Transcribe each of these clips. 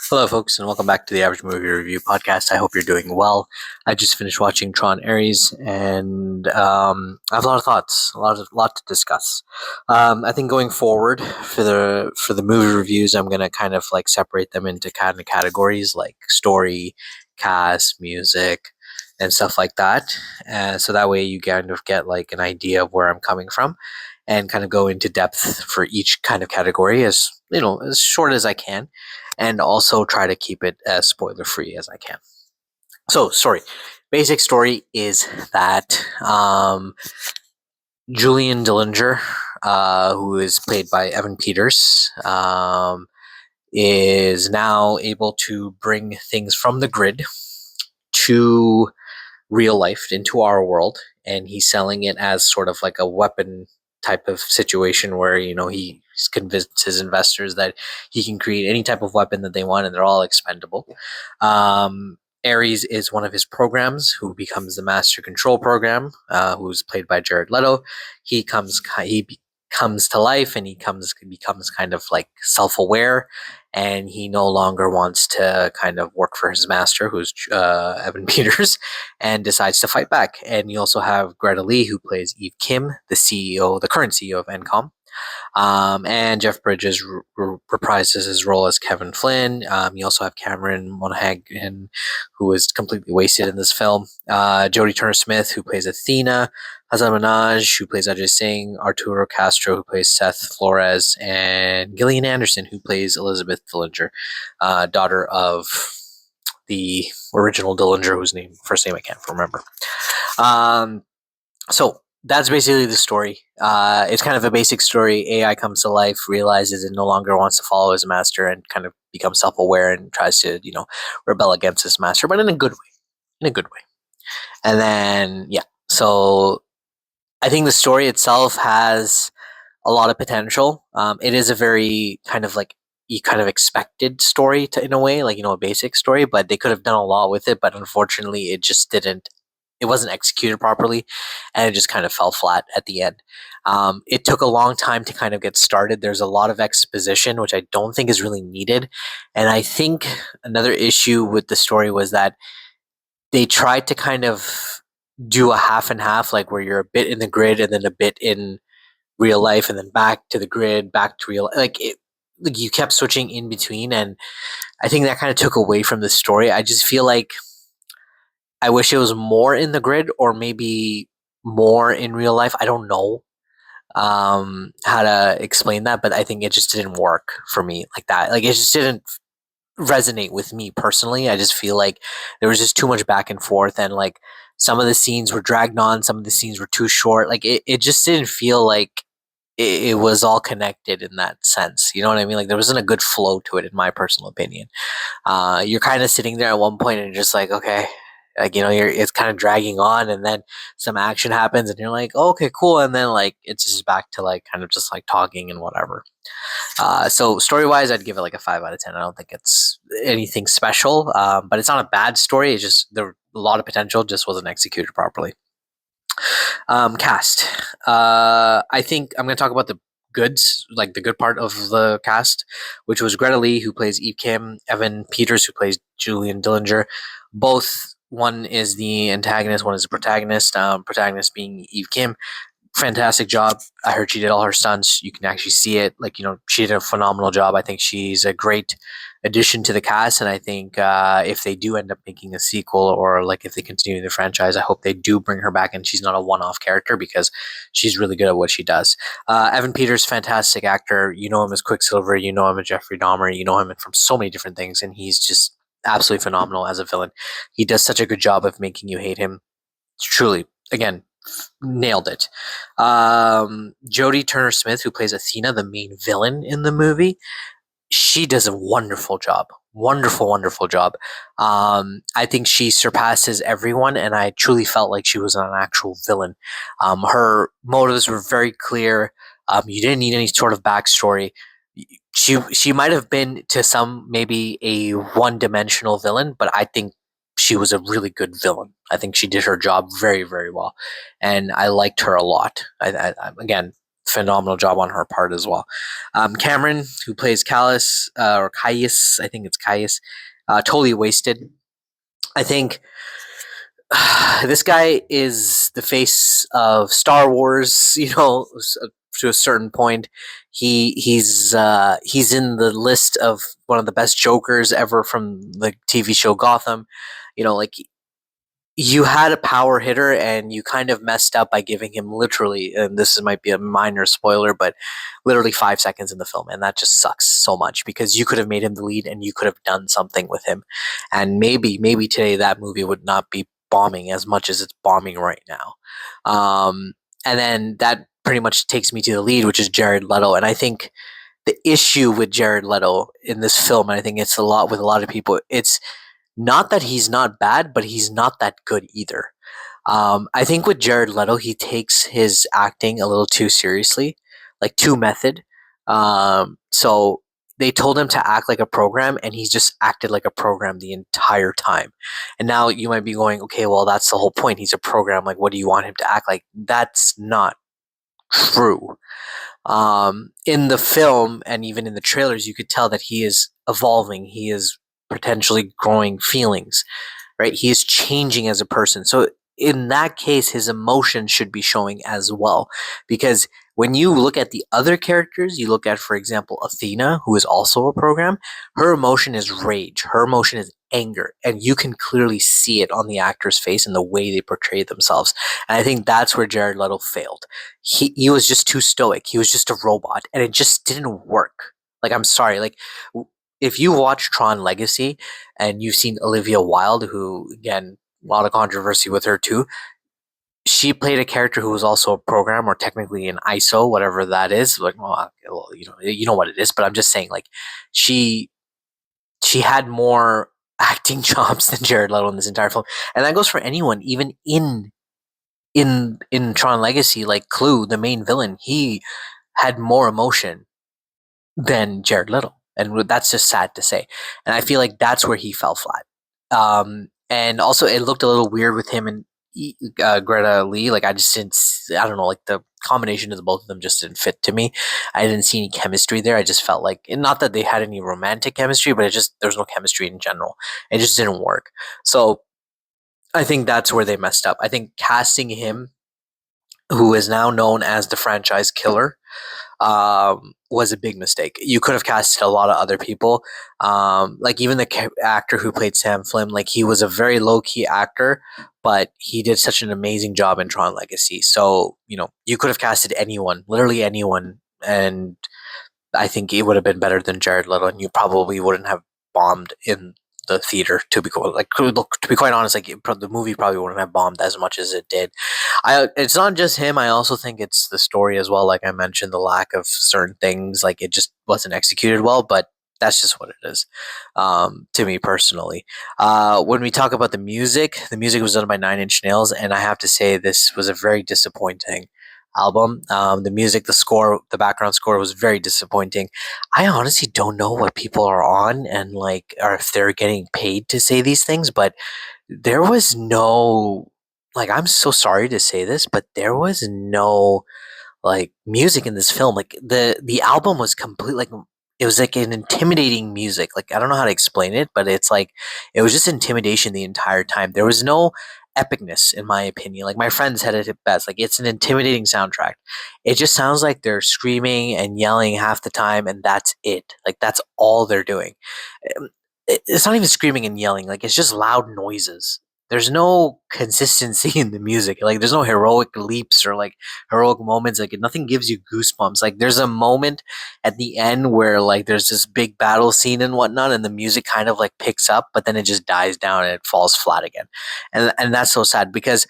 Hello, folks, and welcome back to the Average Movie Review Podcast. I hope you're doing well. I just finished watching Tron Ares, and I have a lot of thoughts, lot to discuss. I think going forward for the movie reviews, I'm gonna kind of like separate them into kind of categories like story, cast, music, and stuff like that. So that way you kind of get like an idea of where I'm coming from, and kind of go into depth for each kind of category as as short as I can, and also try to keep it as spoiler free as I can. So, story. Basic story is that Julian Dillinger, who is played by Evan Peters, is now able to bring things from the grid to real life into our world, and he's selling it as sort of like a weapon type of situation where he's convinced his investors that he can create any type of weapon that they want and they're all expendable. Ares is one of his programs who becomes the Master Control program, who's played by Jared Leto. He comes to life, and becomes kind of like self-aware, and he no longer wants to kind of work for his master, who's Evan Peters, and decides to fight back. And you also have Greta Lee, who plays Eve Kim, the current CEO of Encom. And Jeff Bridges reprises his role as Kevin Flynn. You also have Cameron Monaghan, who is completely wasted in this film. Jodie Turner-Smith, who plays Athena. Hasan Minhaj, who plays Ajay Singh. Arturo Castro, who plays Seth Flores. And Gillian Anderson, who plays Elizabeth Dillinger, daughter of the original Dillinger, whose first name I can't remember. So that's basically the story. It's kind of a basic story. AI comes to life, realizes it no longer wants to follow his master, and kind of becomes self-aware and tries to, rebel against his master, but in a good way. And then, yeah. So I think the story itself has a lot of potential. It is a very kind of like you kind of expected story in a way, like, a basic story, but they could have done a lot with it, but unfortunately it just didn't. It wasn't executed properly, and it just kind of fell flat at the end. It took a long time to kind of get started. There's a lot of exposition, which I don't think is really needed. And I think another issue with the story was that they tried to kind of do a half and half, like where you're a bit in the grid and then a bit in real life, and then back to the grid, back to real. Like you kept switching in between, and I think that kind of took away from the story. I just feel like I wish it was more in the grid, or maybe more in real life. I don't know how to explain that, but I think it just didn't work for me like that. Like, it just didn't resonate with me personally. I just feel like there was just too much back and forth, and like some of the scenes were dragged on, some of the scenes were too short. Like, it just didn't feel like it was all connected in that sense. You know what I mean? Like, there wasn't a good flow to it, in my personal opinion. You're kind of sitting there at one point and you're just like, okay, like, it's kind of dragging on, and then some action happens and you're like, oh, okay, cool. And then like, it's just back to like kind of just like talking and whatever. So story wise, I'd give it like a 5 out of 10. I don't think it's anything special, but it's not a bad story. It's just there a lot of potential, just wasn't executed properly. Cast. I think I'm going to talk about the goods, like the good part of the cast, which was Greta Lee, who plays Eve Kim, Evan Peters, who plays Julian Dillinger. Both, one is the antagonist, one is the protagonist. Protagonist being Eve Kim. Fantastic job. I heard she did all her stunts. You can actually see it. Like, she did a phenomenal job. I think she's a great addition to the cast, and I think if they do end up making a sequel, or like if they continue the franchise, I hope they do bring her back and she's not a one-off character, because she's really good at what she does. Evan Peters, fantastic actor. You know him as Quicksilver, you know him as Jeffrey Dahmer, you know him from so many different things, and he's just absolutely phenomenal as a villain. He does such a good job of making you hate him. Truly, again, nailed it. Jodie Turner-Smith, who plays Athena, the main villain in the movie, she does a wonderful job. Wonderful job. I think she surpasses everyone, and I truly felt like she was an actual villain. Her motives were very clear. You didn't need any sort of backstory. She might have been to some maybe a one-dimensional villain, but I think she was a really good villain. I think she did her job very, very well, and I liked her a lot. Again, phenomenal job on her part as well. Cameron, who plays Callus or Caius, I think it's Caius, totally wasted. I think this guy is the face of Star Wars. To a certain point, he's in the list of one of the best Jokers ever from the TV show Gotham. Like you had a power hitter and you kind of messed up by giving him literally, and might be a minor spoiler, but literally 5 seconds in the film, and that just sucks so much because you could have made him the lead and you could have done something with him, and maybe today that movie would not be bombing as much as it's bombing right now. And then that pretty much takes me to the lead, which is Jared Leto, and I think the issue with Jared Leto in this film, and I think it's a lot with a lot of people, it's not that he's not bad, but he's not that good either. I think with Jared Leto, he takes his acting a little too seriously, like too method. So they told him to act like a program, and he's just acted like a program the entire time. And now you might be going, okay, well, that's the whole point. He's a program. Like, what do you want him to act like? That's not true. In the film and even in the trailers, you could tell that he is evolving. He is potentially growing feelings, right? He is changing as a person. So in that case, his emotion should be showing as well. Because when you look at the other characters, you look at, for example, Athena, who is also a program, her emotion is rage. Her emotion is anger. And you can clearly see it on the actor's face and the way they portray themselves. And I think that's where Jared Leto failed. He was just too stoic. He was just a robot. And it just didn't work. Like, I'm sorry. Like, if you watch Tron Legacy and you've seen Olivia Wilde, who, again, a lot of controversy with her too, she played a character who was also a program or technically an ISO, whatever that is. Like, well, you know what it is, but I'm just saying, like, she had more acting chops than Jared Leto in this entire film, and that goes for anyone, even in Tron Legacy. Like Clue, the main villain, he had more emotion than Jared Leto, and that's just sad to say. And I feel like that's where he fell flat. And also, it looked a little weird with him and Greta Lee. Like, I just didn't. I don't know. Like, the combination of the both of them just didn't fit to me. I didn't see any chemistry there. I just felt like, and not that they had any romantic chemistry, but there's no chemistry in general. It just didn't work. So I think that's where they messed up. I think casting him, who is now known as the franchise killer, was a big mistake. You could have casted a lot of other people. Like even the actor who played Sam Flynn, like he was a very low key actor, but he did such an amazing job in Tron Legacy. So, you could have casted anyone, literally anyone, and I think it would have been better than Jared Leto, and you probably wouldn't have bombed in the theater. To be quite honest, like the movie probably wouldn't have bombed as much as it did. It's not just him. I also think it's the story as well. Like I mentioned, the lack of certain things, like it just wasn't executed well. But that's just what it is, to me personally. When we talk about the music was done by Nine Inch Nails, and I have to say this was a very disappointing album. The music, the score, the background score was very disappointing. I honestly don't know what people are on and or if they're getting paid to say these things, but there was no, I'm so sorry to say this, but there was no music in this film. Like the album was complete, it was like an intimidating music. Like I don't know how to explain it, but it's like it was just intimidation the entire time. There was no epicness in my opinion. Like my friends had it best. Like it's an intimidating soundtrack. It just sounds like they're screaming and yelling half the time and that's it. Like that's all they're doing. It's not even screaming and yelling. Like it's just loud noises. There's no consistency in the music. Like there's no heroic leaps or heroic moments. Like nothing gives you goosebumps. Like there's a moment at the end where there's this big battle scene and whatnot, and the music kind of picks up, but then it just dies down and it falls flat again. And that's so sad because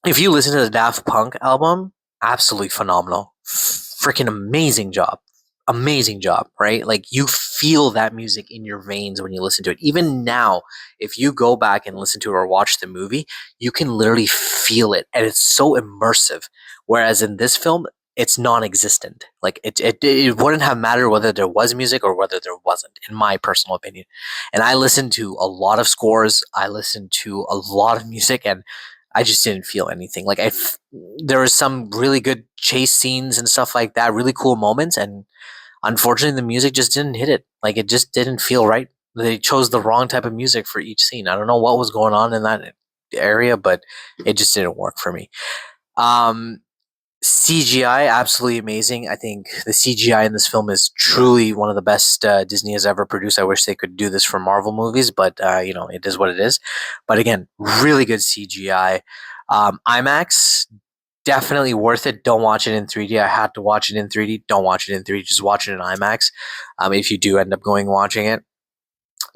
if you listen to the Daft Punk album, absolutely phenomenal. Freaking amazing job. Amazing job, right? Like you feel that music in your veins when you listen to it. Even now, if you go back and listen to it or watch the movie, you can literally feel it and it's so immersive. Whereas in this film, it's non-existent. Like it wouldn't have mattered whether there was music or whether there wasn't, in my personal opinion. And I listened to a lot of scores. I listened to a lot of music, and I just didn't feel anything. There was some really good chase scenes and stuff like that, really cool moments, and unfortunately, the music just didn't hit it. Like it just didn't feel right. They chose the wrong type of music for each scene. I don't know what was going on in that area, but it just didn't work for me. Um, CGI, absolutely amazing. I think the CGI in this film is truly one of the best Disney has ever produced. I wish they could do this for Marvel movies, but it is what it is. But again, really good CGI. IMAX, definitely worth it. Don't watch it in 3D. I had to watch it in 3D. Don't watch it in 3D. Just watch it in IMAX. If you do end up going watching it,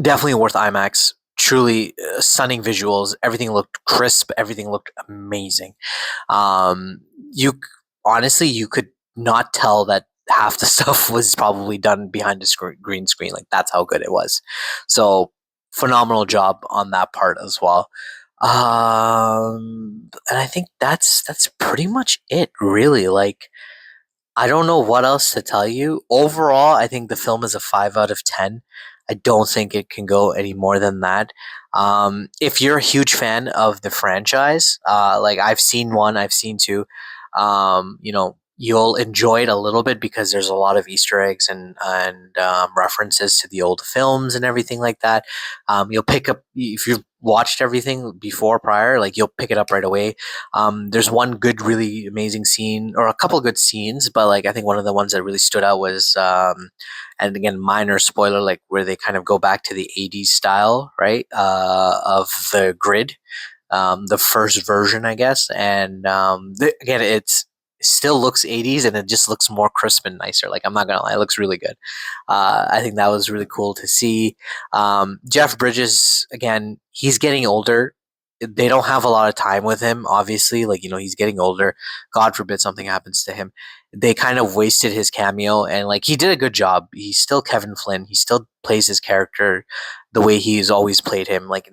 definitely worth IMAX. Truly stunning visuals. Everything looked crisp. Everything looked amazing. Um, you honestly, you could not tell that half the stuff was probably done behind a green screen. Like that's how good it was. So phenomenal job on that part as well. And I think that's pretty much it, really. Like I don't know what else to tell you. Overall, I think the film is a 5 out of 10. I don't think it can go any more than that. If you're a huge fan of the franchise, like I've seen one, I've seen two, you'll enjoy it a little bit because there's a lot of Easter eggs and references to the old films and everything like that. You'll pick up if you've watched everything before prior, like you'll pick it up right away. There's one good, really amazing scene, or a couple good scenes, but like I think one of the ones that really stood out was, and again, minor spoiler, like where they kind of go back to the '80s style, right, of the grid, the first version, I guess, and again, it still looks '80s, and it just looks more crisp and nicer. Like I'm not gonna lie, it looks really good. I think that was really cool to see. Jeff Bridges, again, he's getting older. They don't have a lot of time with him, obviously. Like, he's getting older. God forbid something happens to him. They kind of wasted his cameo, and like he did a good job. He's still Kevin Flynn. He still plays his character the way he's always played him. Like,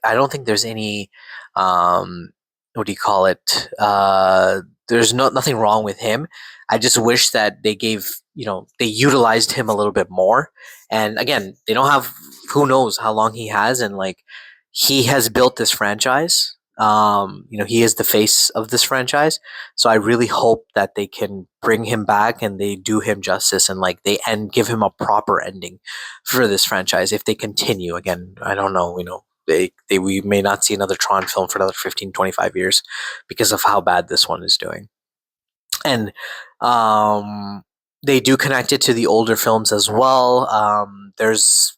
I don't think there's any, what do you call it? There's nothing wrong with him. I just wish that they utilized him a little bit more. And again, they don't have, who knows how long he has, and like he has built this franchise. He is the face of this franchise. So I really hope that they can bring him back and they do him justice, and like they give him a proper ending for this franchise. If they continue, again, I don't know, we may not see another Tron film for another 15, 25 years because of how bad this one is doing. And they do connect it to the older films as well. There's,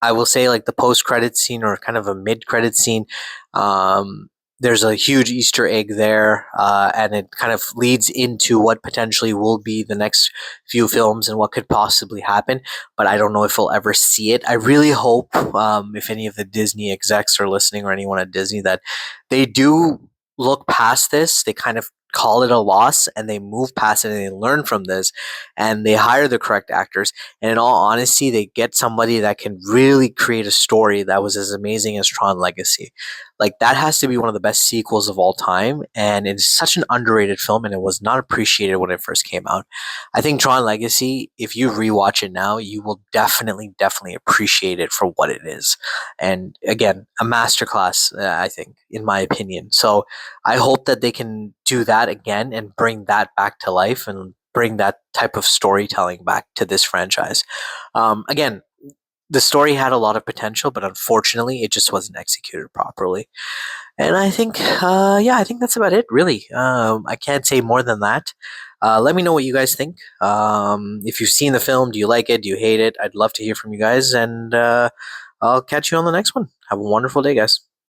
I will say, like the post credit scene, or kind of a mid credit scene. Um, there's a huge Easter egg there, and it kind of leads into what potentially will be the next few films and what could possibly happen. But I don't know if we'll ever see it. I really hope, if any of the Disney execs are listening, or anyone at Disney, that they do look past this. They kind of call it a loss and they move past it and they learn from this and they hire the correct actors. And in all honesty, they get somebody that can really create a story that was as amazing as Tron Legacy. Like that has to be one of the best sequels of all time, and it's such an underrated film, and it was not appreciated when it first came out. I think Tron Legacy, if you rewatch it now, you will definitely, definitely appreciate it for what it is. And again, a masterclass, I think, in my opinion. So I hope that they can do that again and bring that back to life and bring that type of storytelling back to this franchise. Again, the story had a lot of potential, but unfortunately, it just wasn't executed properly. And I think, I think that's about it, really. I can't say more than that. Let me know what you guys think. If you've seen the film, do you like it? Do you hate it? I'd love to hear from you guys. And I'll catch you on the next one. Have a wonderful day, guys.